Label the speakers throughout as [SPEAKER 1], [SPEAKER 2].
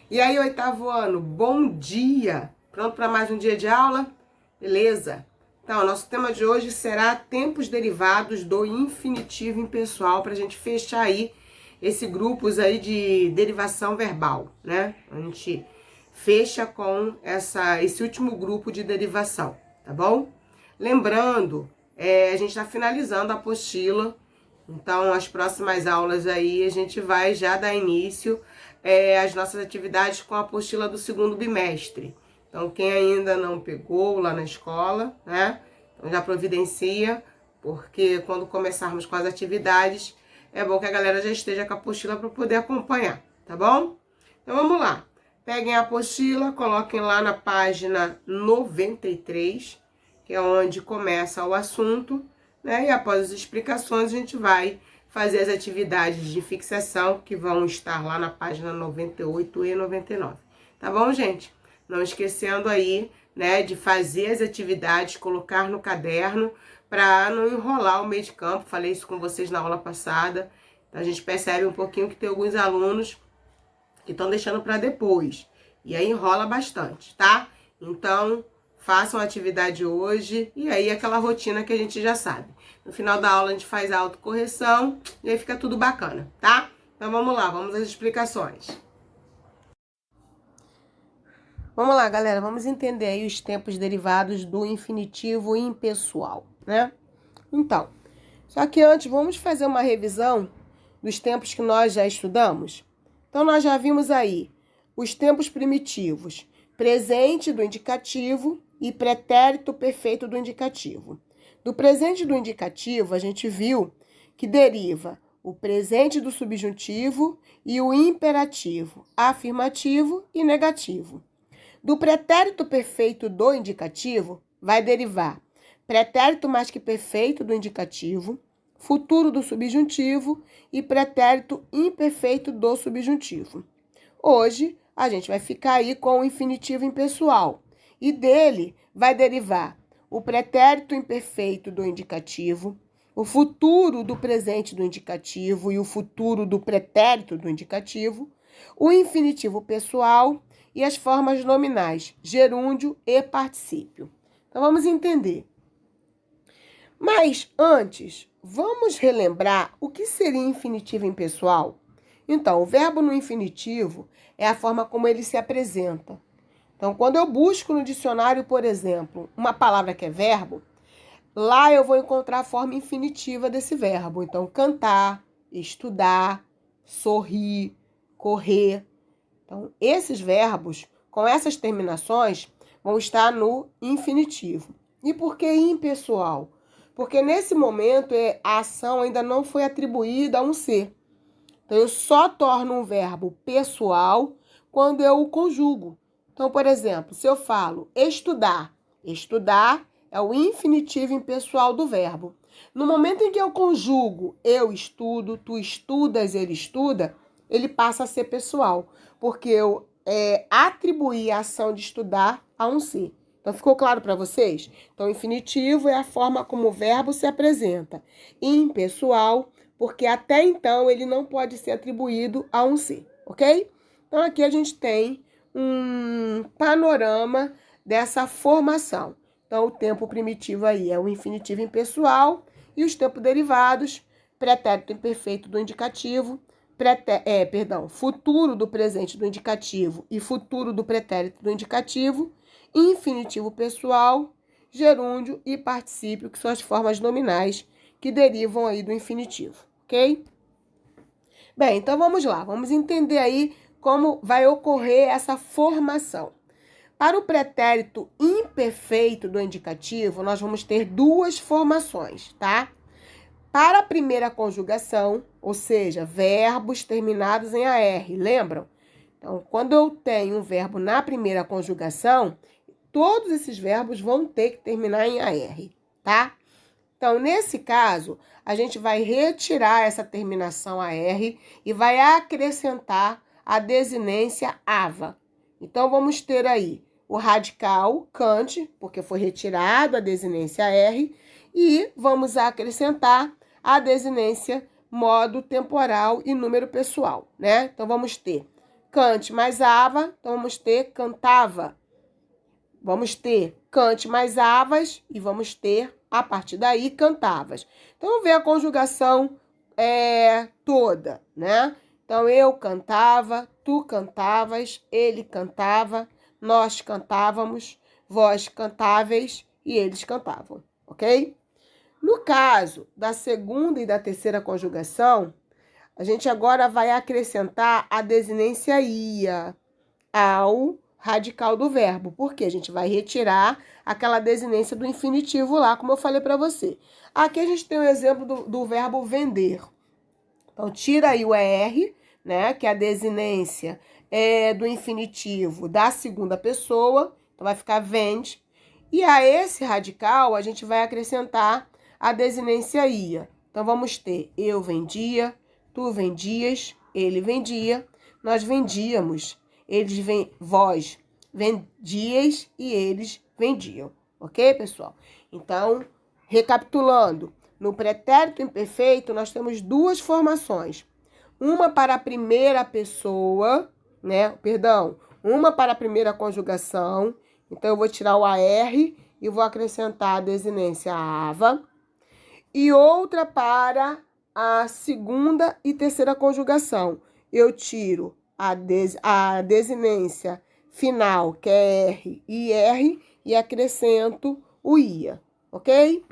[SPEAKER 1] E aí, oitavo ano, bom dia! Pronto para mais um dia de aula? Beleza? Então, nosso tema de hoje será tempos derivados do infinitivo impessoal, para a gente fechar aí esse grupos aí de derivação verbal, né? A gente fecha com esse último grupo de derivação, tá bom? Lembrando, a gente está finalizando a apostila, então as próximas aulas aí a gente vai já dar início às nossas atividades com a apostila do segundo bimestre. Então, quem ainda não pegou lá na escola, né? Então já providencia, porque quando começarmos com as atividades, é bom que a galera já esteja com a apostila para poder acompanhar, tá bom? Então vamos lá. Peguem a apostila, coloquem lá na página 93, que é onde começa o assunto, né? E após as explicações, a gente vai fazer as atividades de fixação, que vão estar lá na página 98 e 99. Tá bom, gente? Não esquecendo aí, né, de fazer as atividades, colocar no caderno, para não enrolar o meio de campo. Falei isso com vocês na aula passada. Então, a gente percebe um pouquinho que tem alguns alunos que estão deixando para depois. E aí enrola bastante, tá? Então, façam a atividade hoje e aí aquela rotina que a gente já sabe. No final da aula a gente faz a autocorreção e aí fica tudo bacana, tá? Então vamos lá, vamos às explicações. Vamos lá, galera, vamos entender aí os tempos derivados do infinitivo impessoal, né? Então, só que antes vamos fazer uma revisão dos tempos que nós já estudamos. Então, nós já vimos aí os tempos primitivos, presente do indicativo e pretérito perfeito do indicativo. Do presente do indicativo, a gente viu que deriva o presente do subjuntivo e o imperativo, afirmativo e negativo. Do pretérito perfeito do indicativo, vai derivar pretérito mais que perfeito do indicativo, futuro do subjuntivo e pretérito imperfeito do subjuntivo. Hoje, a gente vai ficar aí com o infinitivo impessoal e dele vai derivar o pretérito imperfeito do indicativo, o futuro do presente do indicativo e o futuro do pretérito do indicativo, o infinitivo pessoal e as formas nominais gerúndio e particípio. Então, vamos entender. Mas, antes, vamos relembrar o que seria infinitivo impessoal? Então, o verbo no infinitivo é a forma como ele se apresenta. Então, quando eu busco no dicionário, por exemplo, uma palavra que é verbo, lá eu vou encontrar a forma infinitiva desse verbo. Então, cantar, estudar, sorrir, correr. Então, esses verbos, com essas terminações, vão estar no infinitivo. E por que impessoal? Porque nesse momento a ação ainda não foi atribuída a um ser. Então, eu só torno um verbo pessoal quando eu o conjugo. Então, por exemplo, se eu falo estudar, estudar é o infinitivo impessoal do verbo. No momento em que eu conjugo eu estudo, tu estudas, ele estuda, ele passa a ser pessoal, porque eu atribuí a ação de estudar a um ser. Então, ficou claro para vocês? Então, infinitivo é a forma como o verbo se apresenta. Impessoal, porque até então ele não pode ser atribuído a um ser, ok? Então, aqui a gente tem um panorama dessa formação. Então, o tempo primitivo aí é o infinitivo impessoal e os tempos derivados, pretérito imperfeito do indicativo, futuro do presente do indicativo e futuro do pretérito do indicativo, infinitivo pessoal, gerúndio e particípio, que são as formas nominais que derivam aí do infinitivo, ok? Bem, então vamos lá, vamos entender aí como vai ocorrer essa formação. Para o pretérito imperfeito do indicativo, nós vamos ter duas formações, tá? Para a primeira conjugação, ou seja, verbos terminados em AR, lembram? Então, quando eu tenho um verbo na primeira conjugação, todos esses verbos vão ter que terminar em AR, tá? Então, nesse caso, a gente vai retirar essa terminação AR e vai acrescentar a desinência ava. Então, vamos ter aí o radical Kant, porque foi retirado a desinência R, e vamos acrescentar a desinência modo temporal e número pessoal, né? Então, vamos ter Kant mais ava, então vamos ter cantava. Vamos ter Kant mais avas e vamos ter, a partir daí, cantavas. Então, vamos ver a conjugação toda, né? Então, eu cantava, tu cantavas, ele cantava, nós cantávamos, vós cantáveis e eles cantavam, ok? No caso da segunda e da terceira conjugação, a gente agora vai acrescentar a desinência ia ao radical do verbo, porque a gente vai retirar aquela desinência do infinitivo lá, como eu falei para você. Aqui a gente tem o exemplo do verbo vender. Então, tira aí o ER, né, que é a desinência do infinitivo da segunda pessoa, então vai ficar vende. E a esse radical, a gente vai acrescentar a desinência ia. Então, vamos ter eu vendia, tu vendias, ele vendia, nós vendíamos, vós vendias e eles vendiam. Ok, pessoal? Então, recapitulando, no pretérito imperfeito, nós temos duas formações. Uma para a primeira pessoa, né? Perdão, uma para a primeira conjugação. Então, eu vou tirar o AR e vou acrescentar a desinência ava. E outra para a segunda e terceira conjugação. Eu tiro a desinência final, que é R e R, e acrescento o ia, ok?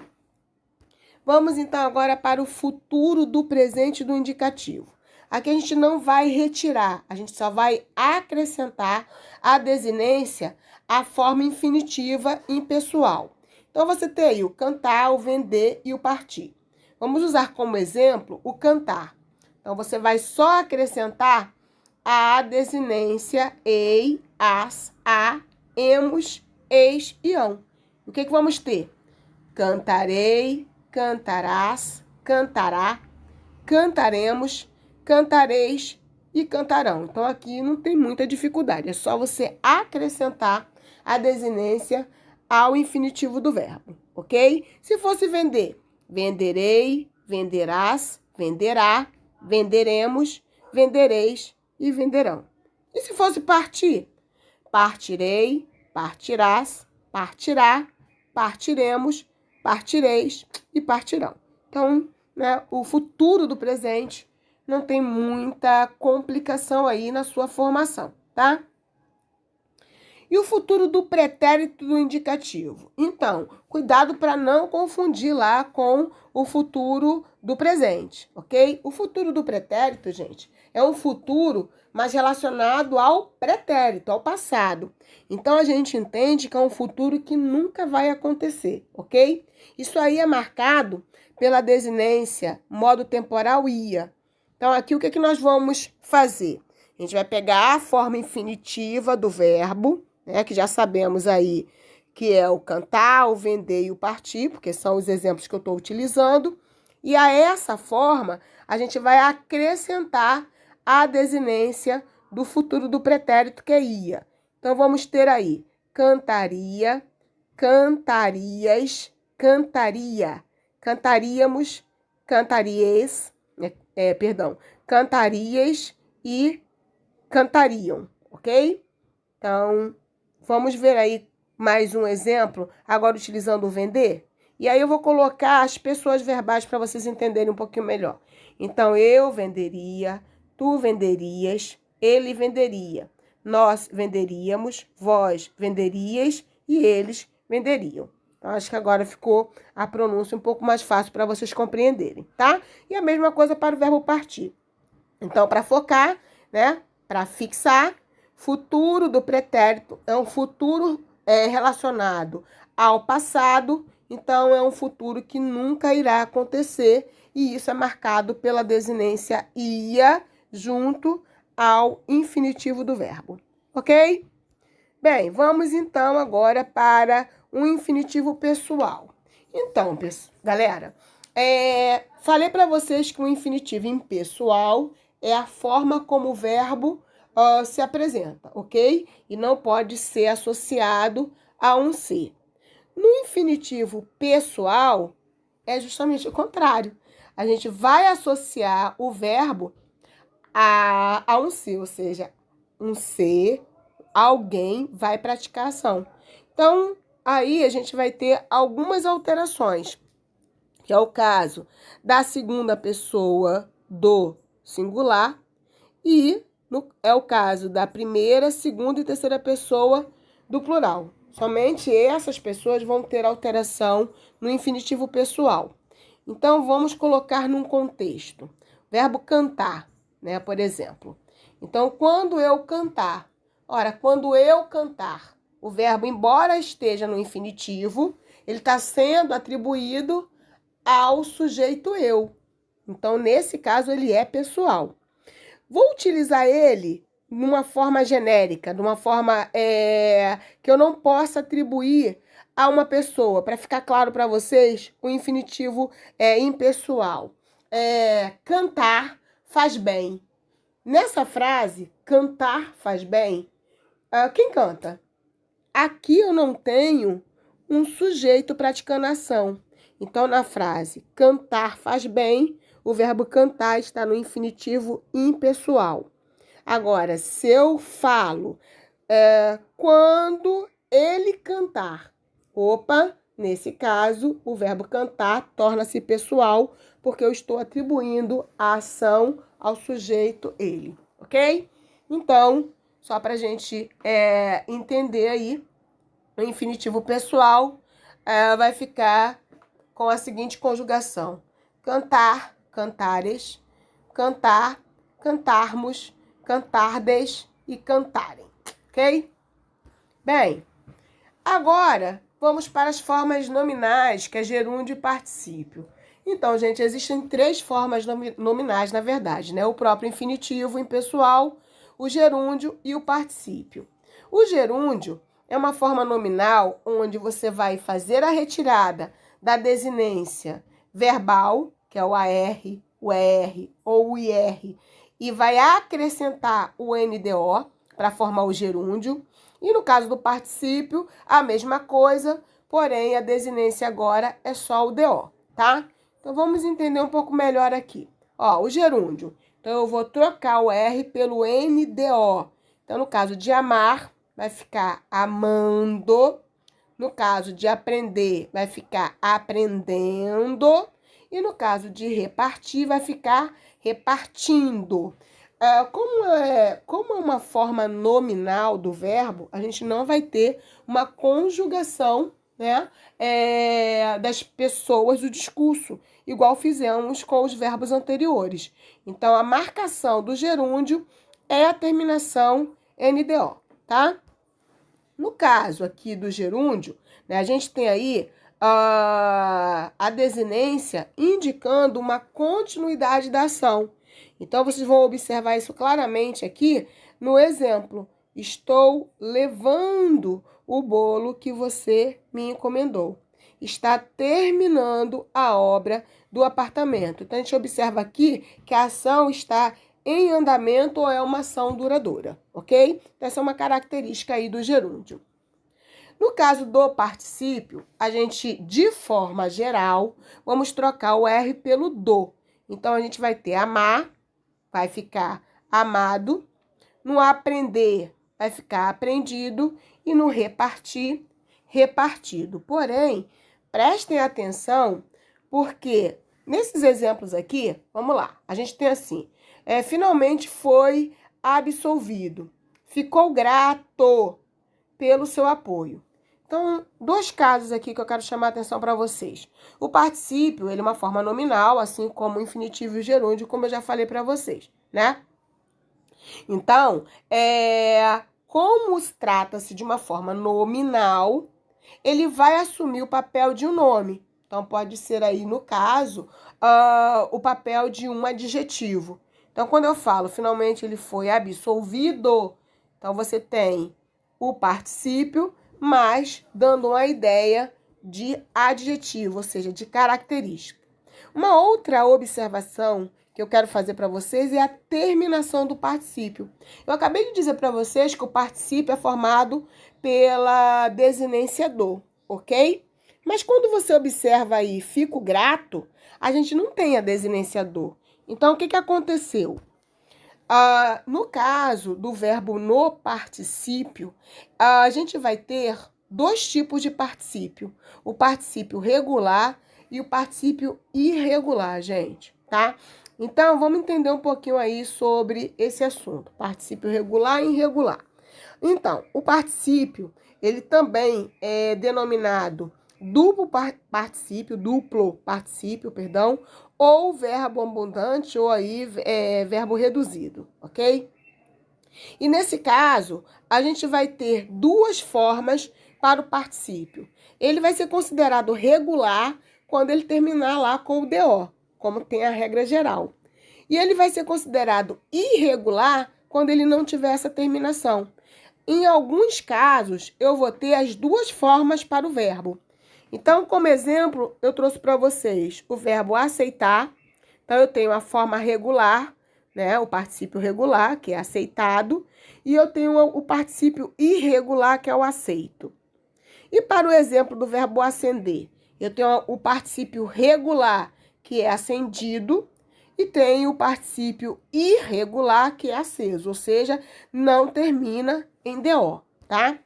[SPEAKER 1] Vamos, então, agora para o futuro do presente do indicativo. Aqui a gente não vai retirar, a gente só vai acrescentar a desinência à forma infinitiva impessoal. Então, você tem aí o cantar, o vender e o partir. Vamos usar como exemplo o cantar. Então, você vai só acrescentar a desinência ei, as, a, emos, eis e ão. O que vamos ter? Cantarei, cantarás, cantará, cantaremos, cantareis e cantarão. Então, aqui não tem muita dificuldade. É só você acrescentar a desinência ao infinitivo do verbo, ok? Se fosse vender, venderei, venderás, venderá, venderemos, vendereis e venderão. E se fosse partir? Partirei, partirás, partirá, partiremos, partireis e partirão. Então, né, o futuro do presente não tem muita complicação aí na sua formação, tá? E o futuro do pretérito do indicativo? Então, cuidado para não confundir lá com o futuro do presente, ok? O futuro do pretérito, gente, é um futuro mais relacionado ao pretérito, ao passado. Então, a gente entende que é um futuro que nunca vai acontecer, ok? Isso aí é marcado pela desinência modo temporal ia. Então, aqui o que nós vamos fazer? A gente vai pegar a forma infinitiva do verbo, né, que já sabemos aí que é o cantar, o vender e o partir, porque são os exemplos que eu estou utilizando. E a essa forma, a gente vai acrescentar a desinência do futuro do pretérito, que é ia. Então, vamos ter aí cantaria, cantarias, cantaria, cantaríamos, cantarias, cantarias e cantariam, ok? Então, vamos ver aí mais um exemplo, agora utilizando o vender. E aí eu vou colocar as pessoas verbais para vocês entenderem um pouquinho melhor. Então, eu venderia, tu venderias, ele venderia, nós venderíamos, vós venderias e eles venderiam. Então, acho que agora ficou a pronúncia um pouco mais fácil para vocês compreenderem, tá? E a mesma coisa para o verbo partir. Então, para focar, né, para fixar, futuro do pretérito é um futuro relacionado ao passado, então é um futuro que nunca irá acontecer, e isso é marcado pela desinência ia junto ao infinitivo do verbo, ok? Bem, vamos então agora para um infinitivo pessoal. Então, galera, falei para vocês que o infinitivo impessoal é a forma como o verbo se apresenta, ok? E não pode ser associado a um ser. No infinitivo pessoal, é justamente o contrário. A gente vai associar o verbo a um ser, ou seja, um ser, alguém vai praticar a ação. Então, aí a gente vai ter algumas alterações, que é o caso da segunda pessoa do singular e é o caso da primeira, segunda e terceira pessoa do plural. Somente essas pessoas vão ter alteração no infinitivo pessoal. Então, vamos colocar num contexto. Verbo cantar, né, por exemplo. Então, quando eu cantar. Ora, quando eu cantar, o verbo, embora esteja no infinitivo, ele está sendo atribuído ao sujeito eu. Então, nesse caso, ele é pessoal. Vou utilizar ele numa forma genérica, numa forma que eu não possa atribuir a uma pessoa, para ficar claro para vocês, o infinitivo impessoal. Cantar faz bem. Nessa frase, cantar faz bem, quem canta? Aqui eu não tenho um sujeito praticando a ação. Então, na frase cantar faz bem, o verbo cantar está no infinitivo impessoal. Agora, se eu falo quando ele cantar, nesse caso, o verbo cantar torna-se pessoal, porque eu estou atribuindo a ação ao sujeito ele, ok? Então, só para a gente entender aí, o infinitivo pessoal vai ficar com a seguinte conjugação: cantar, cantares, cantar, cantarmos, cantardes e cantarem, ok? Bem, agora vamos para as formas nominais, que é gerúndio e particípio. Então, gente, existem 3 formas nominais, na verdade, né? O próprio infinitivo impessoal, o gerúndio e o particípio. O gerúndio é uma forma nominal onde você vai fazer a retirada da desinência verbal, que é o AR, o ER ou o IR, e vai acrescentar o NDO para formar o gerúndio. E no caso do particípio, a mesma coisa, porém a desinência agora é só o DO, tá? Então vamos entender um pouco melhor aqui. Ó, o gerúndio. Então eu vou trocar o R pelo NDO. Então no caso de amar, vai ficar amando. No caso de aprender, vai ficar aprendendo. E no caso de repartir, vai ficar repartindo. Como é uma forma nominal do verbo, a gente não vai ter uma conjugação, né, das pessoas do discurso, igual fizemos com os verbos anteriores. Então, a marcação do gerúndio é a terminação NDO, tá? No caso aqui do gerúndio, né, a gente tem aí a desinência indicando uma continuidade da ação. Então, vocês vão observar isso claramente aqui no exemplo. Estou levando o bolo que você me encomendou. Está terminando a obra do apartamento. Então, a gente observa aqui que a ação está em andamento ou é uma ação duradoura, ok? Então, essa é uma característica aí do gerúndio. No caso do particípio, a gente, de forma geral, vamos trocar o R pelo do. Então, a gente vai ter amar, vai ficar amado. No aprender, vai ficar aprendido. E no repartir, repartido. Porém, prestem atenção, porque nesses exemplos aqui, vamos lá, a gente tem assim, finalmente foi absolvido, ficou grato pelo seu apoio. Então, 2 casos aqui que eu quero chamar a atenção para vocês. O particípio, ele é uma forma nominal, assim como o infinitivo e o gerúndio, como eu já falei para vocês, né? Então, como trata-se de uma forma nominal, ele vai assumir o papel de um nome. Então, pode ser aí, no caso, o papel de um adjetivo. Então, quando eu falo, finalmente ele foi absolvido, então você tem o particípio, mas dando uma ideia de adjetivo, ou seja, de característica. Uma outra observação que eu quero fazer para vocês é a terminação do particípio. Eu acabei de dizer para vocês que o particípio é formado pela desinência do, ok? Mas quando você observa aí, fico grato, a gente não tem a desinência do. Então, o que aconteceu? No caso do verbo no particípio, a gente vai ter dois tipos de particípio. O particípio regular e o particípio irregular, gente, tá? Então, vamos entender um pouquinho aí sobre esse assunto. Particípio regular e irregular. Então, o particípio, ele também é denominado duplo particípio, perdão, ou verbo abundante, ou aí verbo reduzido, ok? E nesse caso, a gente vai ter duas formas para o particípio. Ele vai ser considerado regular quando ele terminar lá com o DO, como tem a regra geral. E ele vai ser considerado irregular quando ele não tiver essa terminação. Em alguns casos, eu vou ter as duas formas para o verbo. Então, como exemplo, eu trouxe para vocês o verbo aceitar. Então, eu tenho a forma regular, né? O particípio regular, que é aceitado. E eu tenho o particípio irregular, que é o aceito. E para o exemplo do verbo acender, eu tenho o particípio regular, que é acendido. E tenho o particípio irregular, que é aceso. Ou seja, não termina em DO, tá?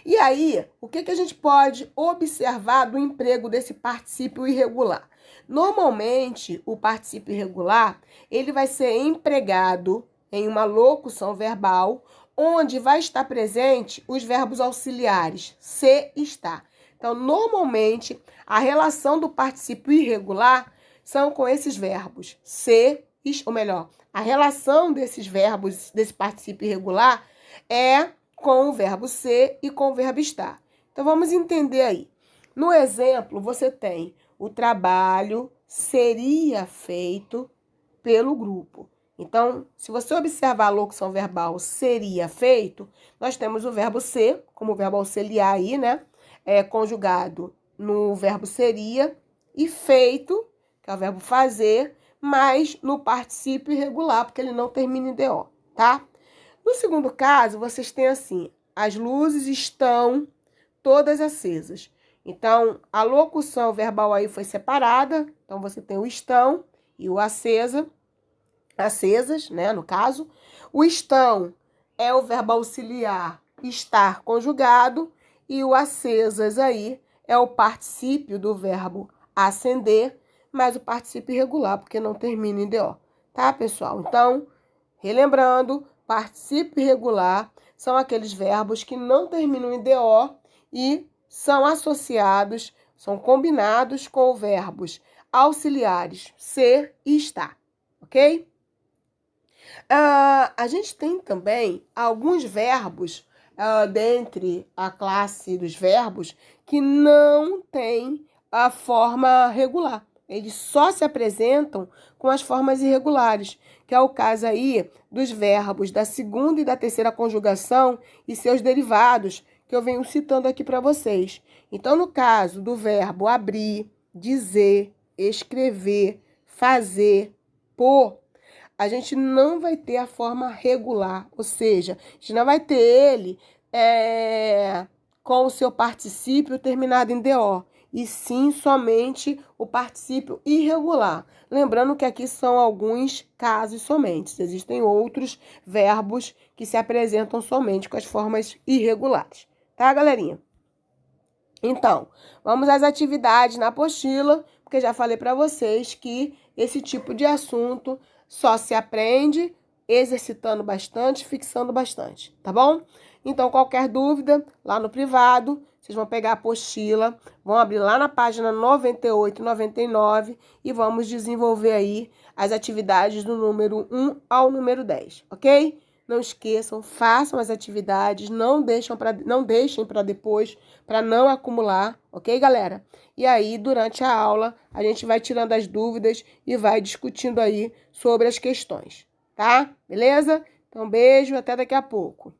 [SPEAKER 1] E aí, o que a gente pode observar do emprego desse particípio irregular? Normalmente, o particípio irregular, ele vai ser empregado em uma locução verbal, onde vai estar presente os verbos auxiliares, ser, estar. Então, normalmente, a relação do particípio irregular são com esses verbos, ser, ou melhor, a relação desses verbos, desse particípio irregular, é com o verbo ser e com o verbo estar. Então, vamos entender aí. No exemplo, você tem o trabalho seria feito pelo grupo. Então, se você observar a locução verbal seria feito, nós temos o verbo ser, como verbo auxiliar aí, né? Conjugado no verbo seria, e feito, que é o verbo fazer, mas no particípio irregular, porque ele não termina em DO, tá? No segundo caso, vocês têm assim, as luzes estão todas acesas. Então, a locução verbal aí foi separada. Então, você tem o estão e o acesas, né, no caso. O estão é o verbo auxiliar estar conjugado e o acesas aí é o particípio do verbo acender, mas o particípio irregular, porque não termina em DO, tá, pessoal? Então, relembrando, particípio irregular são aqueles verbos que não terminam em DO e são associados, são combinados com verbos auxiliares ser e estar, ok? A gente tem também alguns verbos dentre a classe dos verbos que não tem a forma regular. Eles só se apresentam com as formas irregulares, que é o caso aí dos verbos da segunda e da terceira conjugação e seus derivados, que eu venho citando aqui para vocês. Então, no caso do verbo abrir, dizer, escrever, fazer, pôr, a gente não vai ter a forma regular, ou seja, a gente não vai ter ele com o seu particípio terminado em DO, e sim somente o particípio irregular. Lembrando que aqui são alguns casos somente. Existem outros verbos que se apresentam somente com as formas irregulares. Tá, galerinha? Então, vamos às atividades na apostila, porque já falei para vocês que esse tipo de assunto só se aprende exercitando bastante, fixando bastante, tá bom? Então, qualquer dúvida, lá no privado, vocês vão pegar a apostila, vão abrir lá na página 98 e 99 e vamos desenvolver aí as atividades do número 1 ao número 10, ok? Não esqueçam, façam as atividades, não deixem para depois, para não acumular, ok, galera? E aí, durante a aula, a gente vai tirando as dúvidas e vai discutindo aí sobre as questões, tá? Beleza? Então, beijo, até daqui a pouco.